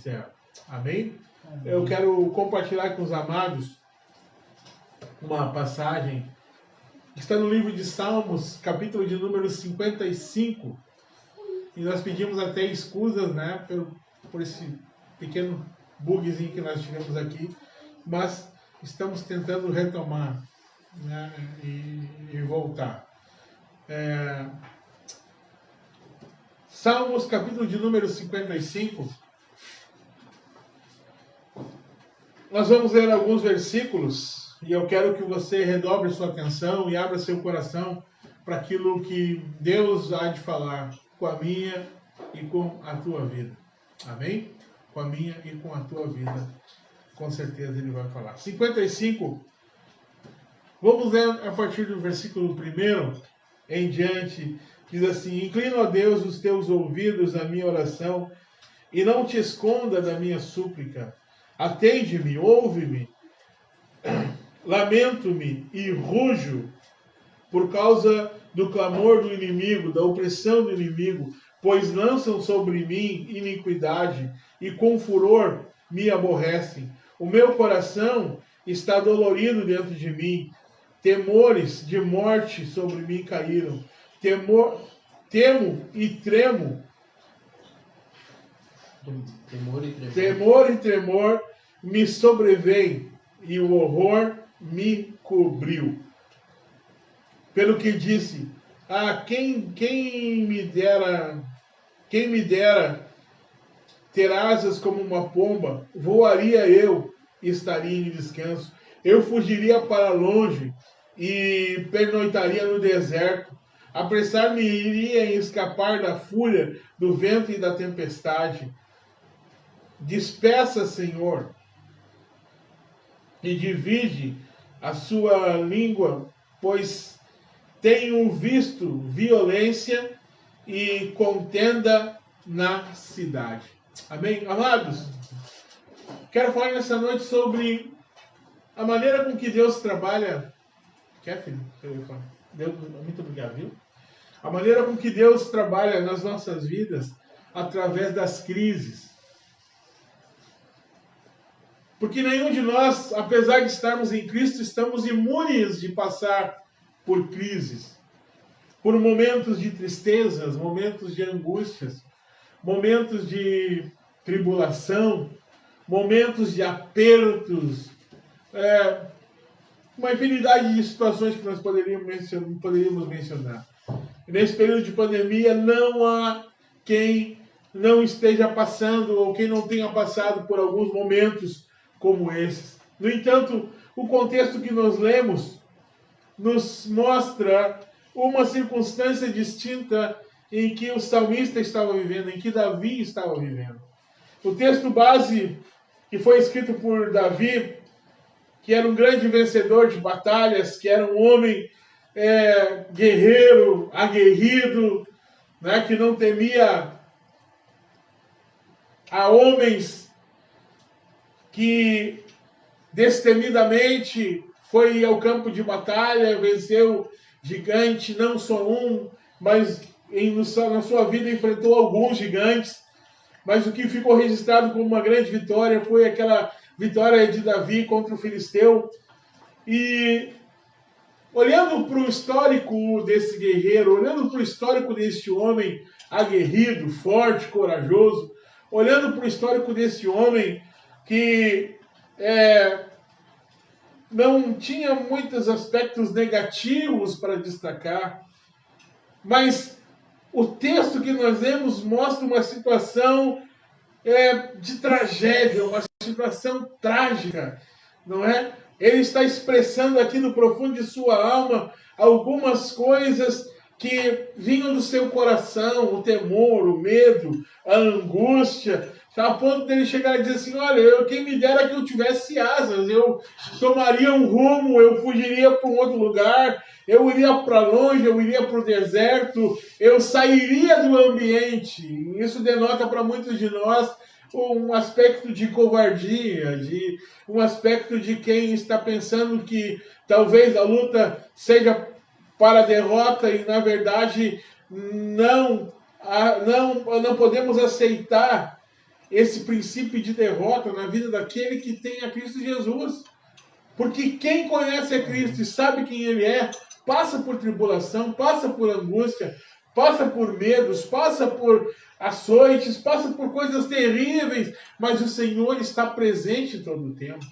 céu. Amém? Eu quero compartilhar com os amados uma passagem que está no livro de Salmos, capítulo de número 55. E nós pedimos até escusas, né, por esse pequeno bugzinho que nós tivemos aqui, mas estamos tentando retomar, né, e voltar. Salmos, capítulo de número 55. Nós vamos ler alguns versículos e eu quero que você redobre sua atenção e abra seu coração para aquilo que Deus há de falar com a minha e com a tua vida. Amém? Com a minha e com a tua vida. Com certeza Ele vai falar. 55. Vamos ler a partir do versículo 1 em diante. Diz assim: Inclina, ó Deus, os teus ouvidos à minha oração e não te esconda da minha súplica. Atende-me, ouve-me, lamento-me e rujo por causa do clamor do inimigo, da opressão do inimigo, pois lançam sobre mim iniquidade e com furor me aborrecem. O meu coração está dolorido dentro de mim, temores de morte sobre mim caíram. Temo e tremo. Temor e tremor me sobrevém e o horror me cobriu. Pelo que disse: quem me dera ter asas como uma pomba, voaria eu e estaria em descanso. Eu fugiria para longe e pernoitaria no deserto. Apressar-me iria em escapar da fúria do vento e da tempestade. Despeça, Senhor, e divide a sua língua, pois tenho visto violência e contenda na cidade. Amém? Amados, quero falar nessa noite sobre a maneira com que Deus trabalha. Quer, filho? Deus, muito obrigado, viu? A maneira com que Deus trabalha nas nossas vidas através das crises. Porque nenhum de nós, apesar de estarmos em Cristo, estamos imunes de passar por crises, por momentos de tristezas, momentos de angústias, momentos de tribulação, momentos de apertos, uma infinidade de situações que nós poderíamos mencionar. Nesse período de pandemia, não há quem não esteja passando ou quem não tenha passado por alguns momentos como esses. No entanto, o contexto que nós lemos nos mostra uma circunstância distinta em que o salmista estava vivendo, em que Davi estava vivendo. O texto base que foi escrito por Davi, que era um grande vencedor de batalhas, que era um homem guerreiro, aguerrido, né, que não temia a homens, que destemidamente foi ao campo de batalha, venceu gigante, não só um, mas na sua vida enfrentou alguns gigantes. Mas o que ficou registrado como uma grande vitória foi aquela vitória de Davi contra o filisteu. E olhando para o histórico desse guerreiro, olhando para o histórico desse homem aguerrido, forte, corajoso, olhando para o histórico desse homem que não tinha muitos aspectos negativos para destacar, mas o texto que nós lemos mostra uma situação de tragédia, uma situação trágica, não é? Ele está expressando aqui no profundo de sua alma algumas coisas que vinham do seu coração, o temor, o medo, a angústia, a ponto dele chegar e dizer assim: olha, quem me dera que eu tivesse asas, eu tomaria um rumo, eu fugiria para um outro lugar, eu iria para longe, eu iria para o deserto, eu sairia do ambiente. Isso denota para muitos de nós um aspecto de covardia, um aspecto de quem está pensando que talvez a luta seja para a derrota e, na verdade, não podemos aceitar esse princípio de derrota na vida daquele que tem a Cristo Jesus. Porque quem conhece a Cristo e sabe quem Ele é, passa por tribulação, passa por angústia, passa por medos, passa por açoites, passa por coisas terríveis, mas o Senhor está presente todo o tempo.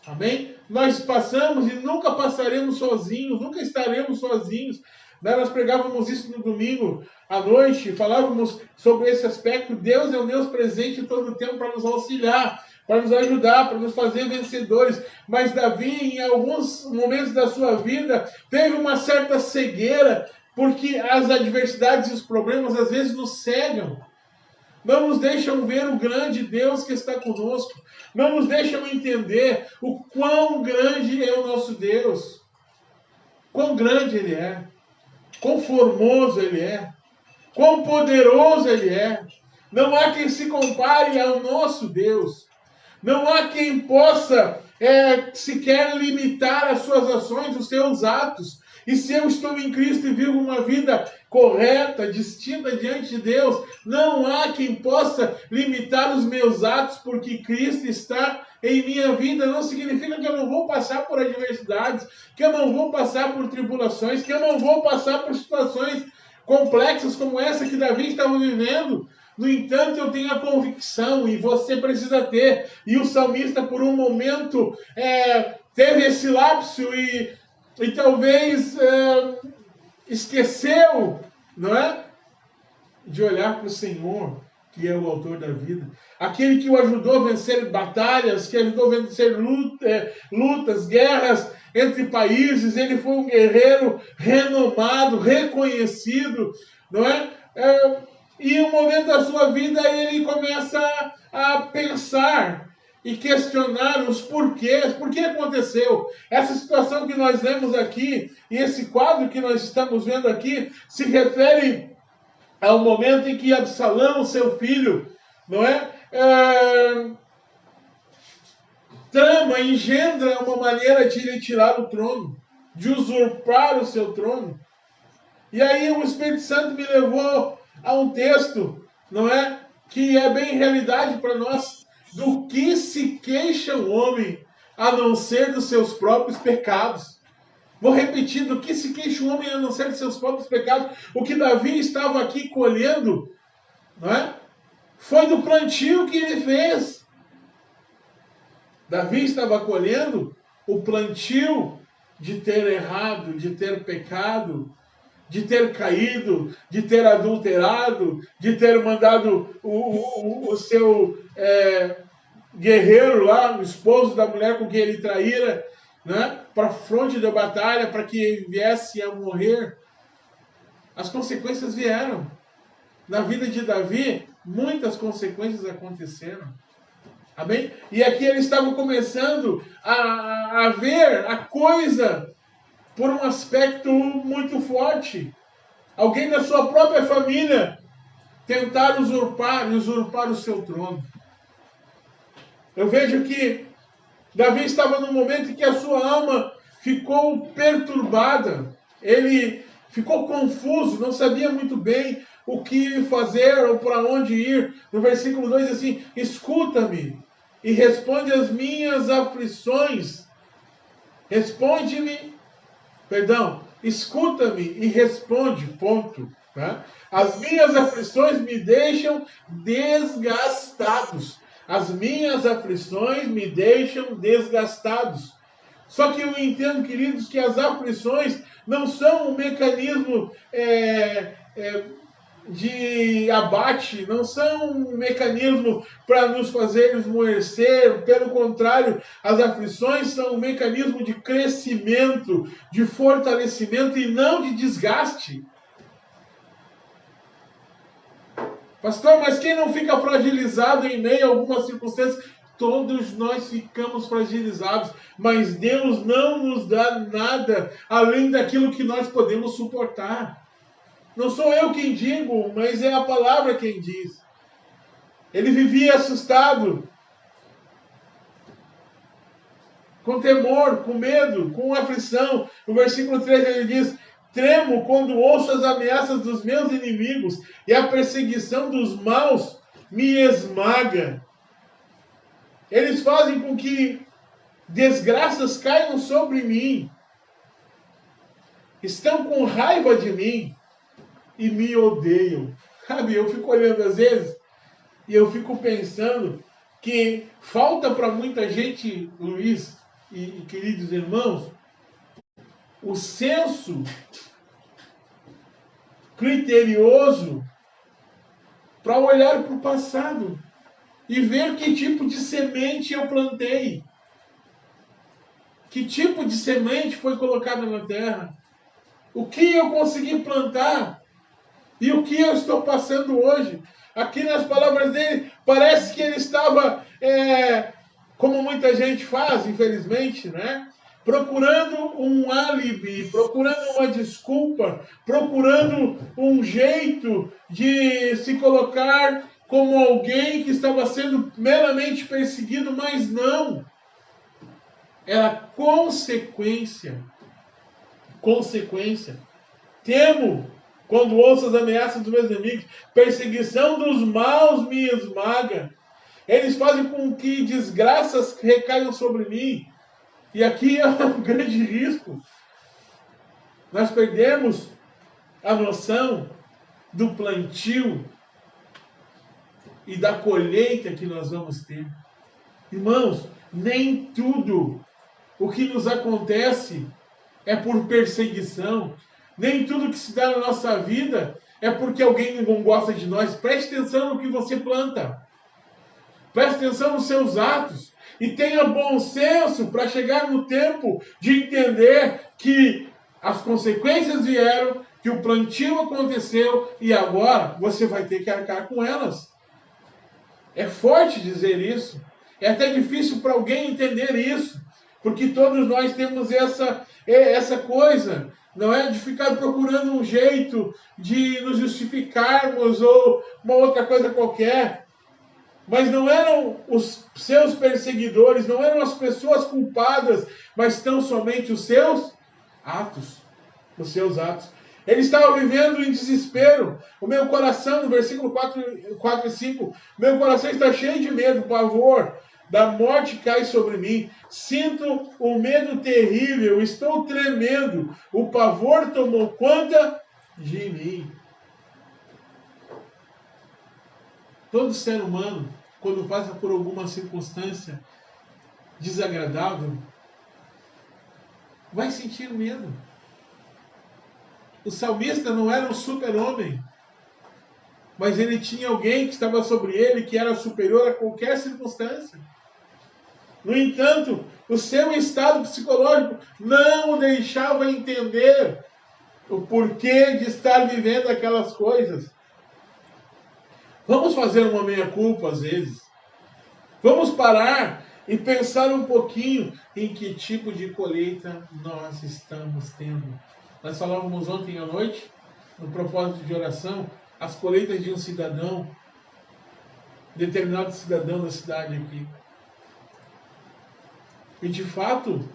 Amém? Nós passamos e nunca passaremos sozinhos, nunca estaremos sozinhos. Nós pregávamos isso no domingo à noite, falávamos sobre esse aspecto. Deus é um Deus presente todo o tempo para nos auxiliar, para nos ajudar, para nos fazer vencedores. Mas Davi, em alguns momentos da sua vida, teve uma certa cegueira, porque as adversidades e os problemas às vezes nos cegam. Não nos deixam ver o grande Deus que está conosco. Não nos deixam entender o quão grande é o nosso Deus. Quão grande Ele é. Quão formoso Ele é. Quão poderoso Ele é. Não há quem se compare ao nosso Deus. Não há quem possa sequer limitar as suas ações, os seus atos. E se eu estou em Cristo e vivo uma vida correta, distinta diante de Deus, não há quem possa limitar os meus atos, porque Cristo está em minha vida. Não significa que eu não vou passar por adversidades, que eu não vou passar por tribulações, que eu não vou passar por situações complexas como essa que Davi estava vivendo. No entanto, eu tenho a convicção, e você precisa ter, e o salmista por um momento teve esse lapso e talvez esqueceu, não é? De olhar para o Senhor, que é o autor da vida. Aquele que o ajudou a vencer batalhas, que ajudou a vencer lutas, guerras entre países. Ele foi um guerreiro renomado, reconhecido, não é? E em um momento da sua vida ele começa a pensar e questionar os porquês. Por que aconteceu? Essa situação que nós vemos aqui, e esse quadro que nós estamos vendo aqui, se refere ao momento em que Absalão, seu filho, não é? Trama, engendra uma maneira de lhe tirar o trono, de usurpar o seu trono. E aí o Espírito Santo me levou a um texto, não é? Que é bem realidade para nós. Do que se queixa o homem, a não ser dos seus próprios pecados? Vou repetir, do que se queixa o homem, a não ser dos seus próprios pecados? O que Davi estava aqui colhendo, não é? Foi do plantio que ele fez. Davi estava colhendo o plantio de ter errado, de ter pecado, de ter caído, de ter adulterado, de ter mandado o seu guerreiro lá, o esposo da mulher com quem ele traíra, né, para a fronte da batalha, para que ele viesse a morrer. As consequências vieram. Na vida de Davi, muitas consequências aconteceram. Amém? E aqui ele estava começando a ver a coisa por um aspecto muito forte. Alguém da sua própria família tentar usurpar o seu trono. Eu vejo que Davi estava num momento em que a sua alma ficou perturbada. Ele ficou confuso, não sabia muito bem o que fazer ou para onde ir. No versículo 2 assim: escuta-me e responde as minhas aflições. Escuta-me e responde, ponto. Tá? As minhas aflições me deixam desgastados. As minhas aflições me deixam desgastados. Só que eu entendo, queridos, que as aflições não são um mecanismo de abate, não são um mecanismo para nos fazer esmorecer. Pelo contrário, as aflições são um mecanismo de crescimento, de fortalecimento e não de desgaste. Pastor, mas quem não fica fragilizado em meio a algumas circunstâncias? Todos nós ficamos fragilizados, mas Deus não nos dá nada além daquilo que nós podemos suportar. Não sou eu quem digo, mas é a palavra quem diz. Ele vivia assustado, com temor, com medo, com aflição. No versículo 3 ele diz: tremo quando ouço as ameaças dos meus inimigos e a perseguição dos maus me esmaga. Eles fazem com que desgraças caiam sobre mim. Estão com raiva de mim e me odeiam. Sabe, eu fico olhando às vezes e eu fico pensando que falta para muita gente, Luiz e queridos irmãos, o senso criterioso para olhar para o passado e ver que tipo de semente eu plantei. Que tipo de semente foi colocada na terra. O que eu consegui plantar e o que eu estou passando hoje. Aqui nas palavras dele, parece que ele estava, como muita gente faz, infelizmente, né? Procurando um álibi, procurando uma desculpa, procurando um jeito de se colocar como alguém que estava sendo meramente perseguido, mas não. Era consequência. Consequência. Temo quando ouço as ameaças dos meus inimigos. Perseguição dos maus me esmaga. Eles fazem com que desgraças recaiam sobre mim. E aqui é um grande risco. Nós perdemos a noção do plantio e da colheita que nós vamos ter. Irmãos, nem tudo o que nos acontece é por perseguição. Nem tudo que se dá na nossa vida é porque alguém não gosta de nós. Preste atenção no que você planta. Preste atenção nos seus atos. E tenha bom senso para chegar no tempo de entender que as consequências vieram, que o plantio aconteceu e agora você vai ter que arcar com elas. É forte dizer isso. É até difícil para alguém entender isso. Porque todos nós temos essa coisa, não é? De ficar procurando um jeito de nos justificarmos ou uma outra coisa qualquer. Mas não eram os seus perseguidores, não eram as pessoas culpadas, mas tão somente os seus atos. Os seus atos. Ele estava vivendo em desespero. O meu coração, no versículo 4 e 5, meu coração está cheio de medo, pavor. Da morte cai sobre mim. Sinto um medo terrível. Estou tremendo. O pavor tomou conta de mim. Todo ser humano, quando passa por alguma circunstância desagradável, vai sentir medo. O salmista não era um super-homem, mas ele tinha alguém que estava sobre ele que era superior a qualquer circunstância. No entanto, o seu estado psicológico não o deixava entender o porquê de estar vivendo aquelas coisas. Vamos fazer uma meia-culpa às vezes. Vamos parar e pensar um pouquinho em que tipo de colheita nós estamos tendo. Nós falávamos ontem à noite, no propósito de oração, as colheitas de um cidadão, determinado cidadão da cidade aqui. E de fato,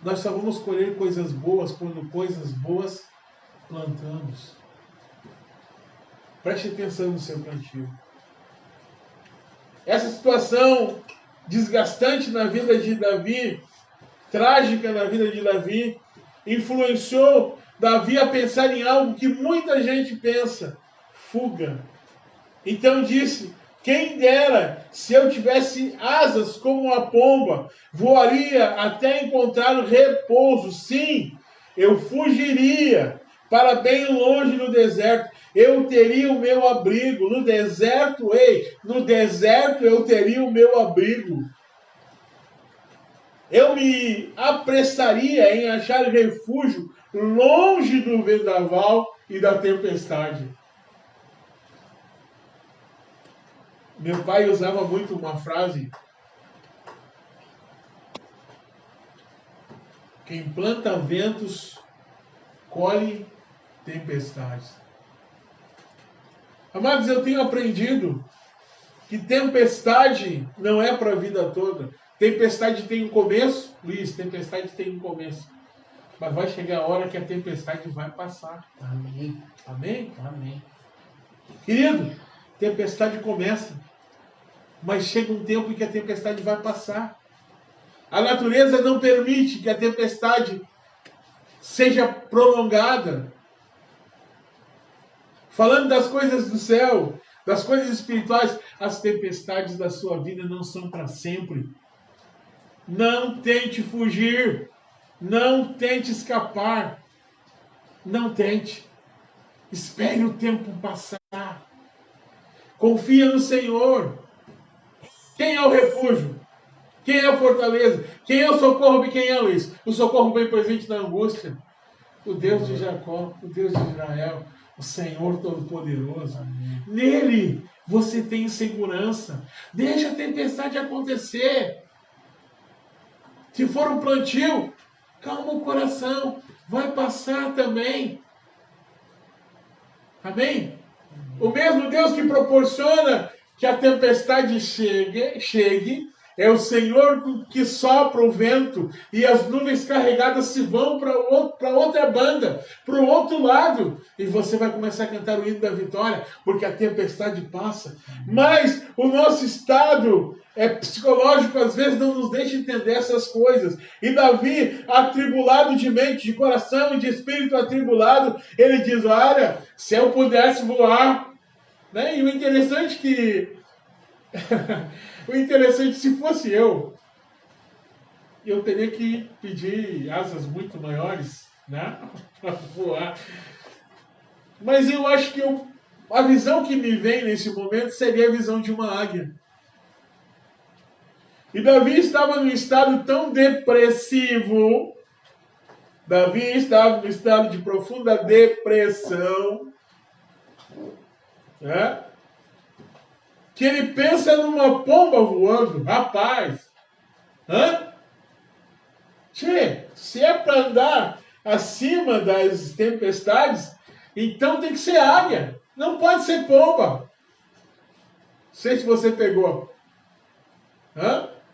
nós só vamos colher coisas boas quando coisas boas plantamos. Preste atenção no seu plantio. Essa situação desgastante na vida de Davi, trágica na vida de Davi, influenciou Davi a pensar em algo que muita gente pensa: fuga. Então disse: quem dera se eu tivesse asas como uma pomba, voaria até encontrar repouso. Sim, eu fugiria para bem longe no deserto. Eu teria o meu abrigo. No deserto, no deserto eu teria o meu abrigo. Eu me apressaria em achar refúgio longe do vendaval e da tempestade. Meu pai usava muito uma frase: quem planta ventos, colhe tempestades. Amados, eu tenho aprendido que tempestade não é para a vida toda. Tempestade tem um começo, Luiz, tempestade tem um começo. Mas vai chegar a hora que a tempestade vai passar. Amém. Amém? Amém. Querido, tempestade começa, mas chega um tempo em que a tempestade vai passar. A natureza não permite que a tempestade seja prolongada. Falando das coisas do céu, das coisas espirituais, as tempestades da sua vida não são para sempre. Não tente fugir, não tente escapar, não tente. Espere o tempo passar. Confia no Senhor. Quem é o refúgio? Quem é a fortaleza? Quem é o socorro e quem é, Luiz? O socorro bem presente na angústia. O Deus de Jacó, o Deus de Israel, o Senhor Todo-Poderoso. Nele você tem segurança. Deixa a tempestade acontecer. Se for um plantio, calma o coração. Vai passar também. Amém? O mesmo Deus que proporciona que a tempestade chegue, é o Senhor que sopra o vento e as nuvens carregadas se vão para outra banda, para o outro lado. E você vai começar a cantar o hino da vitória, porque a tempestade passa. Mas o nosso estado psicológico às vezes não nos deixa entender essas coisas. E Davi, atribulado de mente, de coração e de espírito atribulado, ele diz, olha, se eu pudesse voar, né? E o interessante se fosse eu teria que pedir asas muito maiores, né? Para voar. Mas eu acho que a visão que me vem nesse momento seria a visão de uma águia. E Davi estava num estado tão depressivo, Davi estava num estado de profunda depressão, né? Que ele pensa numa pomba voando. Rapaz, se é para andar acima das tempestades, então tem que ser águia. Não pode ser pomba. Não sei se você pegou.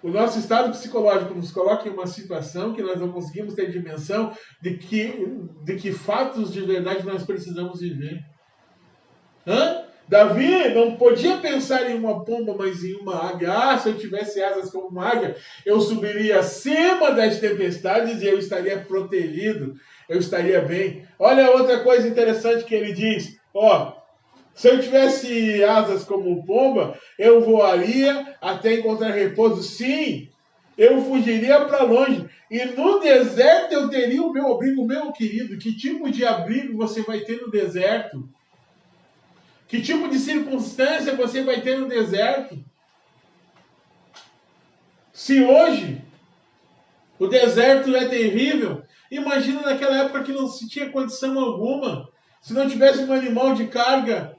O nosso estado psicológico nos coloca em uma situação que nós não conseguimos ter dimensão de que fatos de verdade nós precisamos viver. Davi não podia pensar em uma pomba, mas em uma águia. Se eu tivesse asas como uma águia, eu subiria acima das tempestades e eu estaria protegido, eu estaria bem. Olha outra coisa interessante que ele diz. Se eu tivesse asas como pomba, eu voaria até encontrar repouso. Sim, eu fugiria para longe. E no deserto eu teria o meu abrigo, meu querido. Que tipo de abrigo você vai ter no deserto? Que tipo de circunstância você vai ter no deserto? Se hoje o deserto é terrível, imagina naquela época que não se tinha condição alguma. Se não tivesse um animal de carga,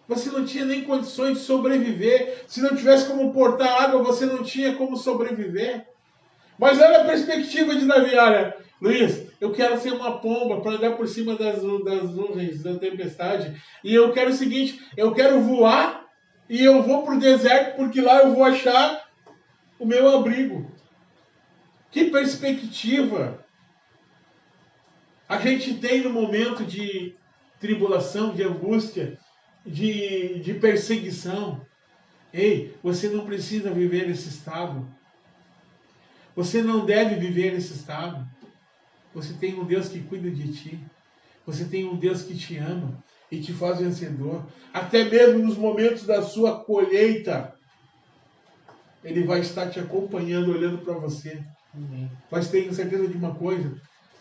você não tinha nem condições de sobreviver. Se não tivesse como portar água, você não tinha como sobreviver. Mas olha a perspectiva de Davi. Olha, Luiz, eu quero ser uma pomba para andar por cima das nuvens, da tempestade. E eu quero o seguinte, eu quero voar e eu vou para o deserto porque lá eu vou achar o meu abrigo. Que perspectiva a gente tem no momento de tribulação, de angústia, de perseguição. Ei, você não precisa viver nesse estado. Você não deve viver nesse estado. Você tem um Deus que cuida de ti. Você tem um Deus que te ama e te faz vencedor. Até mesmo nos momentos da sua colheita, Ele vai estar te acompanhando, olhando para você. Mas tenha certeza de uma coisa.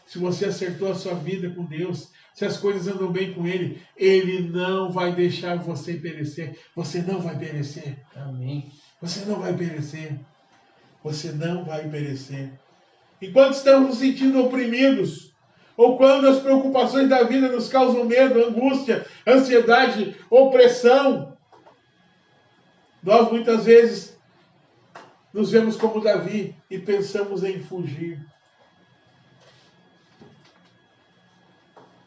Se você acertou a sua vida com Deus, se as coisas andam bem com Ele, Ele não vai deixar você perecer. Você não vai perecer. Amém. Você não vai perecer. Você não vai perecer. Enquanto estamos nos sentindo oprimidos, ou quando as preocupações da vida nos causam medo, angústia, ansiedade, opressão, nós muitas vezes nos vemos como Davi e pensamos em fugir.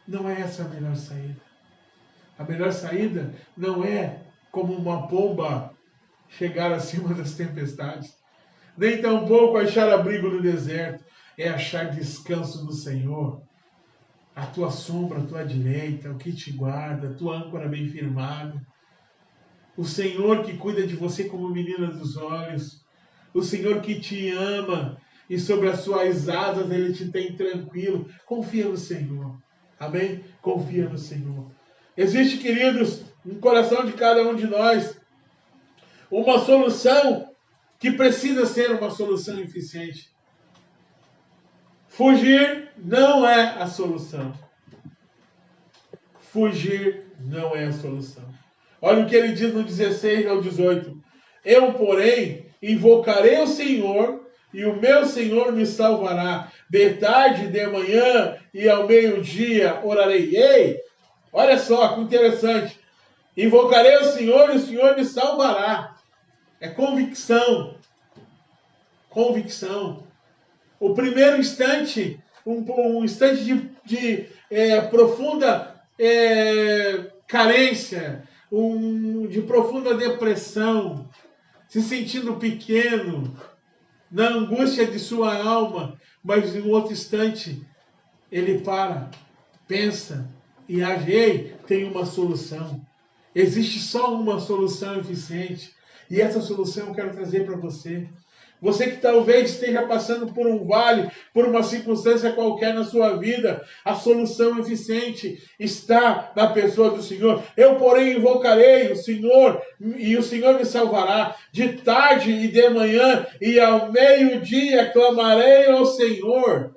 Não é essa a melhor saída. A melhor saída não é como uma pomba chegar acima das tempestades. Nem tampouco achar abrigo no deserto. É achar descanso no Senhor. A tua sombra, a tua direita, o que te guarda, a tua âncora bem firmada. O Senhor que cuida de você como menina dos olhos. O Senhor que te ama e sobre as suas asas Ele te tem tranquilo. Confia no Senhor. Amém? Confia no Senhor. Existe, queridos, no coração de cada um de nós, uma solução que precisa ser uma solução eficiente. Fugir não é a solução. Fugir não é a solução. Olha o que ele diz no 16 ao 18. Eu, porém, invocarei o Senhor, e o meu Senhor me salvará. De tarde, de manhã e ao meio-dia orarei. Ei, olha só que interessante. Invocarei o Senhor e o Senhor me salvará. É convicção. Convicção. O primeiro instante, um instante de profunda carência, de profunda depressão, se sentindo pequeno, na angústia de sua alma, mas em outro instante, ele para, pensa e age. Ei, tem uma solução. Existe só uma solução eficiente. E essa solução eu quero trazer para você. Você que talvez esteja passando por um vale, por uma circunstância qualquer na sua vida, a solução eficiente está na pessoa do Senhor. Eu, porém, invocarei o Senhor e o Senhor me salvará. De tarde e de manhã e ao meio-dia clamarei ao Senhor.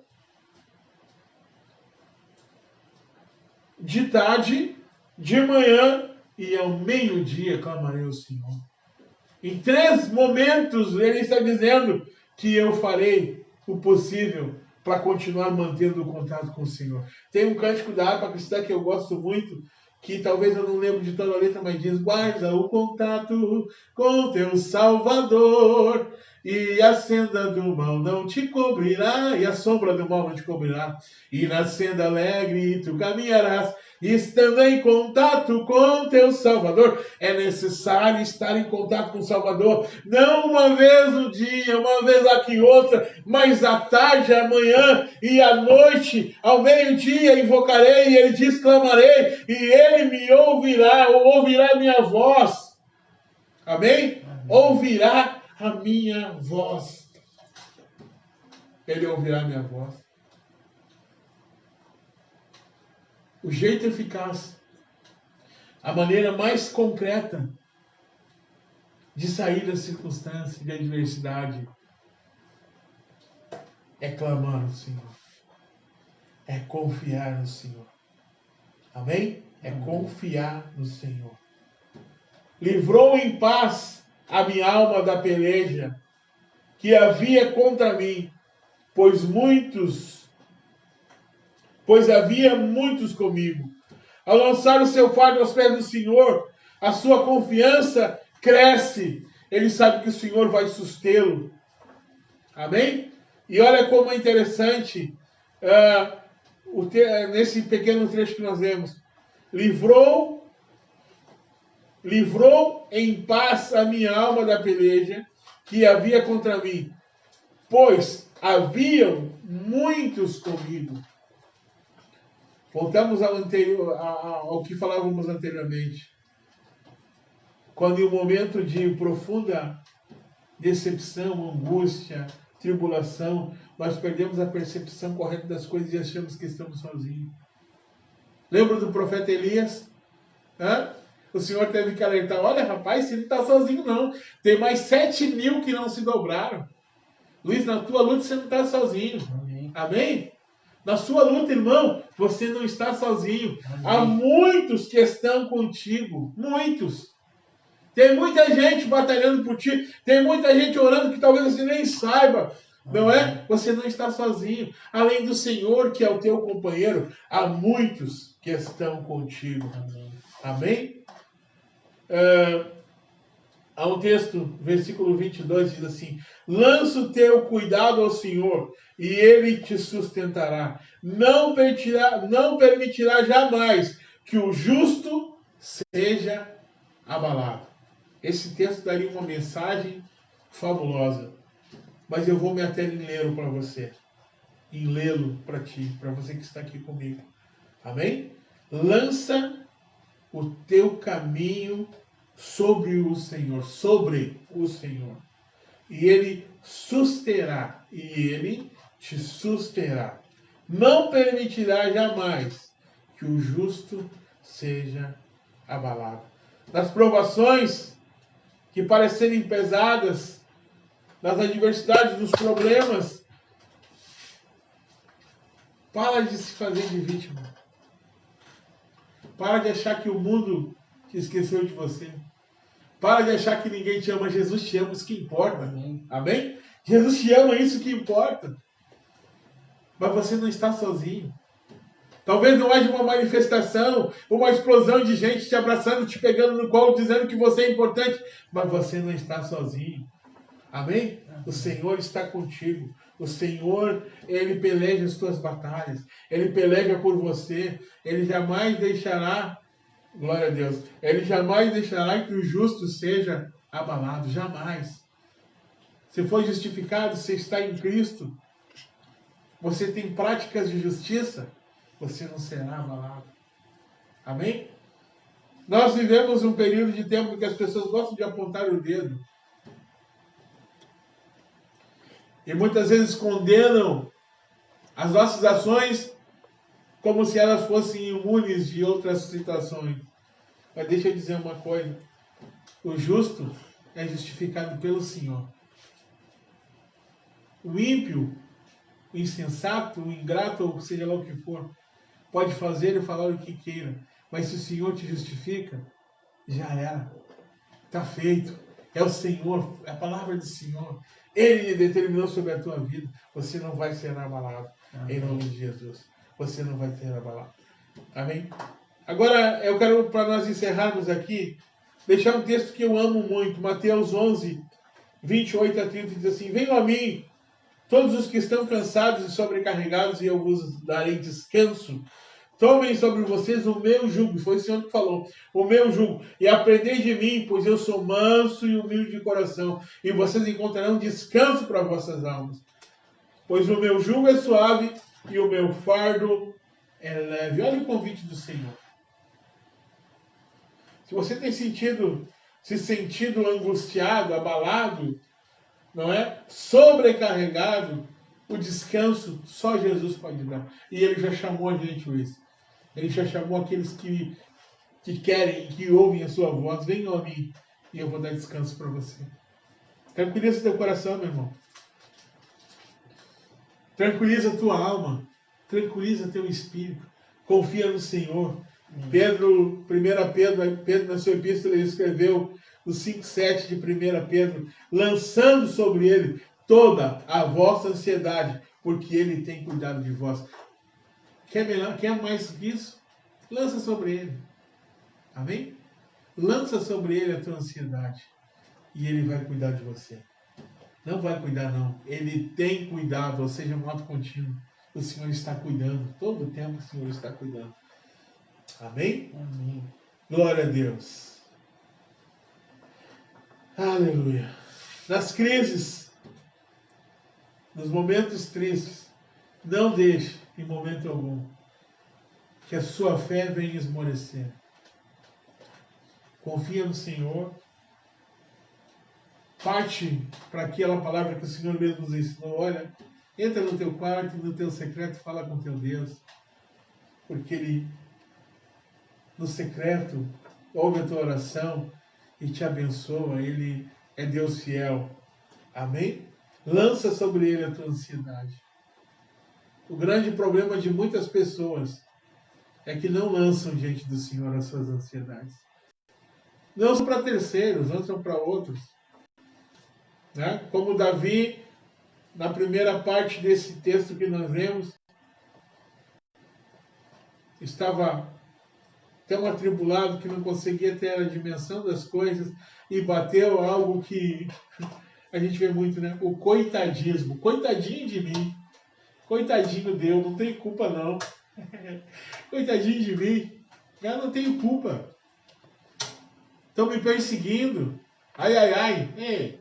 De tarde, de manhã e ao meio-dia clamarei ao Senhor. Em 3 momentos ele está dizendo que eu farei o possível para continuar mantendo o contato com o Senhor. Tem um cântico da harpa cristã que eu gosto muito, que talvez eu não lembro de toda a letra, mas diz: guarda o contato com teu Salvador, e a senda do mal não te cobrirá, e a sombra do mal não te cobrirá, e na senda alegre tu caminharás, estando em contato com teu Salvador. É necessário estar em contato com o Salvador, não uma vez no dia, uma vez aqui outra, mas à tarde, à manhã e à noite, ao meio-dia invocarei, e ele diz: clamarei, e ele me ouvirá, ou ouvirá a minha voz. Amém? Ouvirá a minha voz. Ele ouvirá a minha voz. O jeito eficaz, a maneira mais concreta de sair da circunstância, da adversidade, é clamar ao Senhor. É confiar no Senhor. Amém? É confiar no Senhor. Livrou em paz a minha alma da peleja que havia contra mim, pois havia muitos comigo. Ao lançar o seu fardo aos pés do Senhor, a sua confiança cresce. Ele sabe que o Senhor vai sustê-lo. Amém? E olha como é interessante, nesse pequeno trecho que nós vemos. Livrou em paz a minha alma da peleja que havia contra mim, pois haviam muitos comigo. Voltamos ao que falávamos anteriormente. Quando em um momento de profunda decepção, angústia, tribulação, nós perdemos a percepção correta das coisas e achamos que estamos sozinhos. Lembra do profeta Elias? O Senhor teve que alertar: olha, rapaz, você não está sozinho não. Tem mais 7.000 que não se dobraram. Luiz, na tua luta você não está sozinho. Amém? Amém? Na sua luta, irmão, você não está sozinho. Amém. Há muitos que estão contigo. Muitos. Tem muita gente batalhando por ti. Tem muita gente orando que talvez você nem saiba. Amém. Não é? Você não está sozinho. Além do Senhor, que é o teu companheiro, há muitos que estão contigo. Amém? Há um texto, versículo 22, diz assim: lança o teu cuidado ao Senhor, e Ele te sustentará. Não permitirá jamais que o justo seja abalado. Esse texto daria uma mensagem fabulosa. Mas eu vou me ater em lê-lo para você. Em lê-lo para ti, para você que está aqui comigo. Amém? Lança o teu caminho sobre o Senhor, sobre o Senhor. E Ele susterá, e Ele te susterá. Não permitirá jamais que o justo seja abalado. Nas provações que parecerem pesadas, nas adversidades, nos problemas, para de se fazer de vítima. Para de achar que o mundo te esqueceu de você. Para de achar que ninguém te ama. Jesus te ama, isso que importa. Amém? Jesus te ama, isso que importa. Mas você não está sozinho. Talvez não haja uma manifestação, uma explosão de gente te abraçando, te pegando no colo, dizendo que você é importante. Mas você não está sozinho. Amém? O Senhor está contigo. O Senhor, Ele peleja as tuas batalhas. Ele peleja por você. Ele jamais deixará, glória a Deus, Ele jamais deixará que o justo seja abalado. Jamais. Se for justificado, você está em Cristo. Você tem práticas de justiça, você não será abalado. Amém? Nós vivemos um período de tempo em que as pessoas gostam de apontar o dedo. E muitas vezes condenam as nossas ações como se elas fossem imunes de outras situações. Mas deixa eu dizer uma coisa. O justo é justificado pelo Senhor. O ímpio, o insensato, o ingrato, ou seja lá o que for, pode fazer e falar o que queira. Mas se o Senhor te justifica, já era. Está feito. É o Senhor, é a palavra do Senhor. Ele determinou sobre a tua vida. Você não vai ser abalado. Amém. Em nome de Jesus. Você não vai ser abalado. Amém? Agora, eu quero, para nós encerrarmos aqui, deixar um texto que eu amo muito. Mateus 11, 28 a 30, diz assim: venham a mim, todos os que estão cansados e sobrecarregados, e eu vos darei descanso. Tomem sobre vocês o meu jugo, foi o Senhor que falou, o meu jugo, e aprendei de mim, pois eu sou manso e humilde de coração, e vocês encontrarão descanso para vossas almas. Pois o meu jugo é suave e o meu fardo é leve. Olha o convite do Senhor. Se você tem se sentido angustiado, abalado, não é? Sobrecarregado, o descanso só Jesus pode dar. E Ele já chamou a gente isso. Ele já chamou aqueles que querem, que ouvem a sua voz. Venham a mim e eu vou dar descanso para você. Tranquiliza teu coração, meu irmão. Tranquiliza a tua alma. Tranquiliza teu espírito. Confia no Senhor. Pedro, 1 Pedro na sua epístola, ele escreveu no 5,7 de 1 Pedro, lançando sobre ele toda a vossa ansiedade, porque ele tem cuidado de vós. Quer mais que isso? Lança sobre ele. Amém? Lança sobre ele a tua ansiedade. E ele vai cuidar de você. Não vai cuidar, não. Ele tem cuidado, ou seja, um ato contínuo. O Senhor está cuidando. Todo o tempo o Senhor está cuidando. Amém? Amém. Glória a Deus. Aleluia. Nas crises, nos momentos tristes, não deixe, em momento algum, que a sua fé venha esmorecer. Confia no Senhor. Parte para aquela palavra que o Senhor mesmo nos ensinou. Olha, entra no teu quarto, no teu secreto, fala com teu Deus. Porque Ele, no secreto, ouve a tua oração e te abençoa. Ele é Deus fiel. Amém? Lança sobre Ele a tua ansiedade. O grande problema de muitas pessoas é que não lançam diante do Senhor as suas ansiedades. Não são para terceiros, não são para outros. Né? Como Davi, na primeira parte desse texto que nós lemos, estava tão atribulado que não conseguia ter a dimensão das coisas e bateu algo que a gente vê muito, né? O coitadismo. Coitadinho de mim. Coitadinho Deus, não tem culpa não. Coitadinho de mim. Eu não tenho culpa. Estão me perseguindo. Ai, ai, ai. Ei,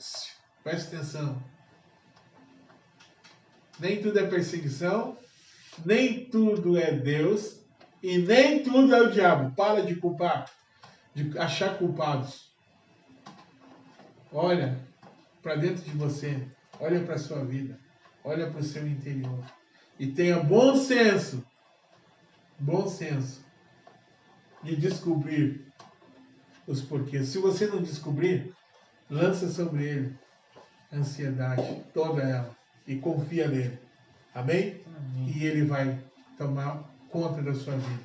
presta atenção. Nem tudo é perseguição, nem tudo é Deus e nem tudo é o diabo. Para de culpar, de achar culpados. olha para dentro de você, olha para a sua vida, olha para o seu interior e tenha bom senso de descobrir os porquês. Se você não descobrir, lança sobre ele a ansiedade, toda ela, e confia nele. Amém? Amém. E ele vai tomar conta da sua vida.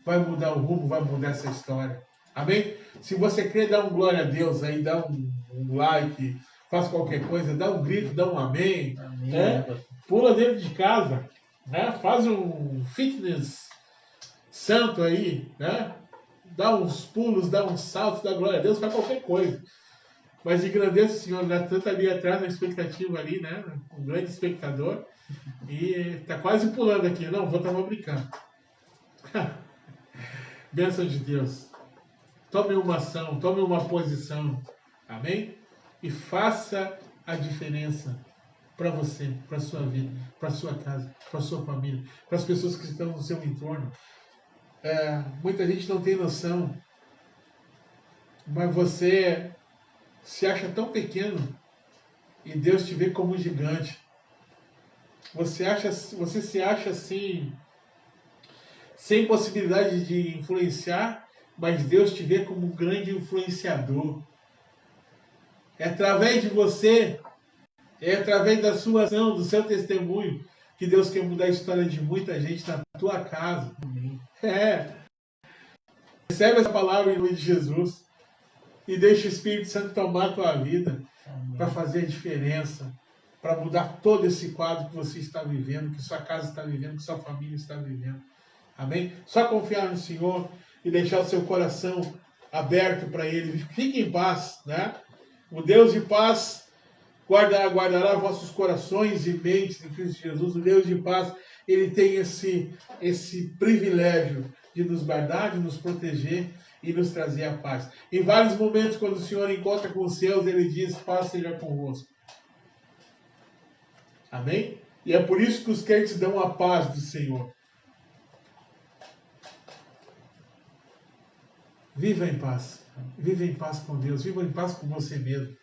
Vai mudar o rumo, vai mudar essa história. Amém? Se você crê, dá um glória a Deus aí, dá um like, faz qualquer coisa, dá um grito, dá um amém. Amém. Pula dentro de casa, né? Faz um fitness santo aí, né? Dá uns pulos, dá uns saltos, dá glória a Deus, faz qualquer coisa. Mas engrandeça o Senhor, né? Tanto ali atrás na expectativa ali, né? Um grande espectador. E tá quase pulando aqui. Não, tava brincando. Bênção de Deus. Tome uma ação, tome uma posição. Amém? E faça a diferença para você, para sua vida, para sua casa, para sua família, para as pessoas que estão no seu entorno. Muita gente não tem noção, mas você se acha tão pequeno e Deus te vê como um gigante. Você se acha assim, sem possibilidade de influenciar, mas Deus te vê como um grande influenciador. É através de você, é através da sua ação, do seu testemunho, que Deus quer mudar a história de muita gente na tua casa. Amém. Recebe essa palavra em nome de Jesus e deixa o Espírito Santo tomar a tua vida para fazer a diferença, para mudar todo esse quadro que você está vivendo, que sua casa está vivendo, que sua família está vivendo. Amém? Só confiar no Senhor e deixar o seu coração aberto para Ele. Fique em paz, né? O Deus de paz guardará vossos corações e mentes em Cristo Jesus. O Deus de paz, Ele tem esse privilégio de nos guardar, de nos proteger e nos trazer a paz. Em vários momentos, quando o Senhor encontra com os seus, Ele diz, paz seja convosco. Amém? E é por isso que os crentes dão a paz do Senhor. Viva em paz. Viva em paz com Deus. Viva em paz com você mesmo.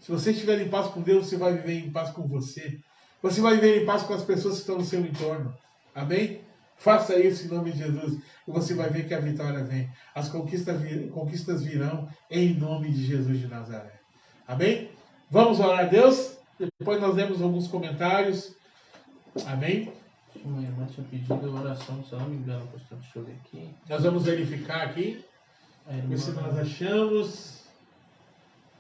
Se você estiver em paz com Deus, você vai viver em paz com você. Você vai viver em paz com as pessoas que estão no seu entorno. Amém? Faça isso em nome de Jesus. E você vai ver que a vitória vem. As conquistas virão em nome de Jesus de Nazaré. Amém? Vamos orar a Deus? Depois nós lemos alguns comentários. Amém? Uma irmã tinha pedido oração, se eu não me engano, pastor. Deixa eu ver aqui. Nós vamos verificar aqui. Ver se nós achamos.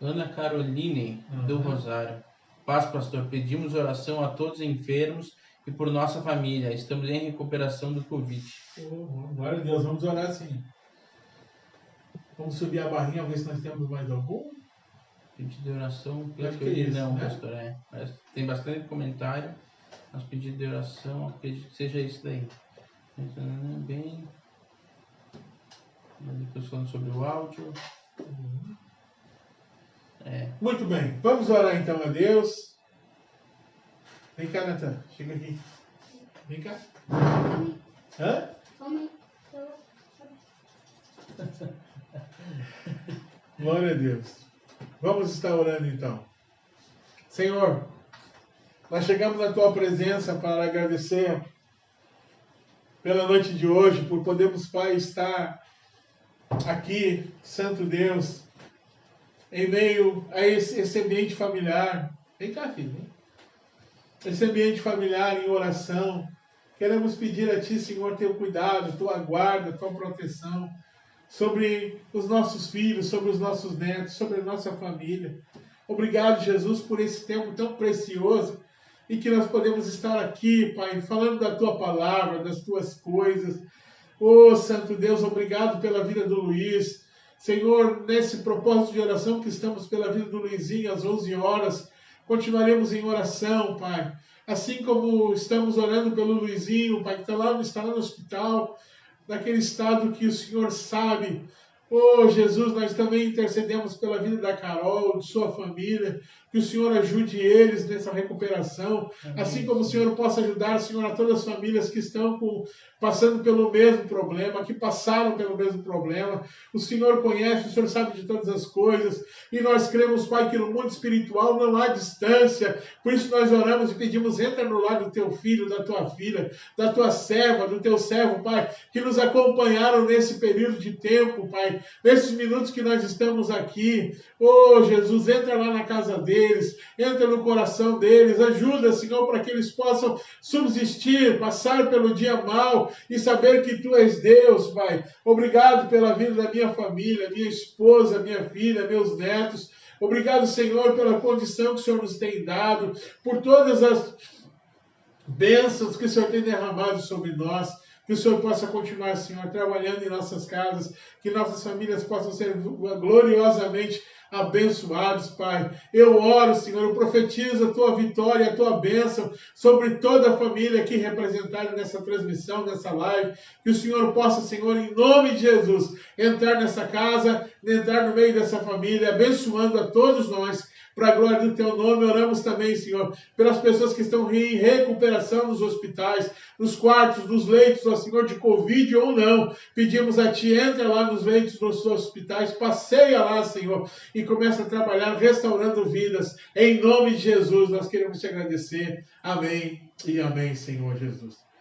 Ana Caroline, do Rosário. Paz, pastor. Pedimos oração a todos os enfermos e por nossa família. Estamos em recuperação do Covid. Glória a Deus. Vamos orar sim. Vamos subir a barrinha, ver se nós temos mais algum. Pedido de oração, Acho que é isso, não, né? pastor. Mas tem bastante comentário. Mas pedido de oração, acredito que seja isso daí. Bem. Estou falando sobre o áudio. Muito bem. Vamos orar então a Deus. Vem cá, Natan. Chega aqui. Vem cá. Hã? Glória a Deus. Vamos estar orando então. Senhor, nós chegamos na Tua presença para agradecer pela noite de hoje, por podermos, Pai, estar aqui, Santo Deus, em meio a esse ambiente familiar. Vem cá, filho. Vem. Esse ambiente familiar em oração. Queremos pedir a Ti, Senhor, Teu cuidado, Tua guarda, Tua proteção sobre os nossos filhos, sobre os nossos netos, sobre a nossa família. Obrigado, Jesus, por esse tempo tão precioso e que nós podemos estar aqui, Pai, falando da Tua palavra, das Tuas coisas. Oh, Santo Deus, obrigado pela vida do Luiz. Senhor, nesse propósito de oração que estamos pela vida do Luizinho às 11 horas, continuaremos em oração, Pai. Assim como estamos orando pelo Luizinho, Pai, que está lá no hospital, naquele estado que o Senhor sabe, Oh, Jesus, nós também intercedemos pela vida da Carol, de sua família, que o Senhor ajude eles nessa recuperação, Amém, assim como o Senhor. Senhor possa ajudar, Senhor, a todas as famílias que estão passando pelo mesmo problema, que passaram pelo mesmo problema. O Senhor conhece, o Senhor sabe de todas as coisas, e nós cremos, Pai, que no mundo espiritual não há distância, por isso nós oramos e pedimos, entra no lar do teu filho, da tua filha, da tua serva, do teu servo, Pai, que nos acompanharam nesse período de tempo, Pai, nesses minutos que nós estamos aqui. Oh, Jesus, entra lá na casa deles, entra no coração deles, ajuda, Senhor, para que eles possam subsistir, passar pelo dia mal e saber que Tu és Deus, Pai. Obrigado pela vida da minha família, minha esposa, minha filha, meus netos. Obrigado, Senhor, pela condição que o Senhor nos tem dado, por todas as bênçãos que o Senhor tem derramado sobre nós. Que o Senhor possa continuar, Senhor, trabalhando em nossas casas, que nossas famílias possam ser gloriosamente abençoados, Pai. Eu oro, Senhor, eu profetizo a Tua vitória, a Tua bênção sobre toda a família aqui representada nessa transmissão, nessa live. Que o Senhor possa, Senhor, em nome de Jesus, entrar nessa casa, entrar no meio dessa família, abençoando a todos nós. Para a glória do Teu nome, oramos também, Senhor, pelas pessoas que estão em recuperação nos hospitais, nos quartos, nos leitos, ó Senhor, de Covid ou não. Pedimos a Ti, entra lá nos leitos dos hospitais, passeia lá, Senhor, e começa a trabalhar, restaurando vidas. Em nome de Jesus, nós queremos Te agradecer. Amém e amém, Senhor Jesus.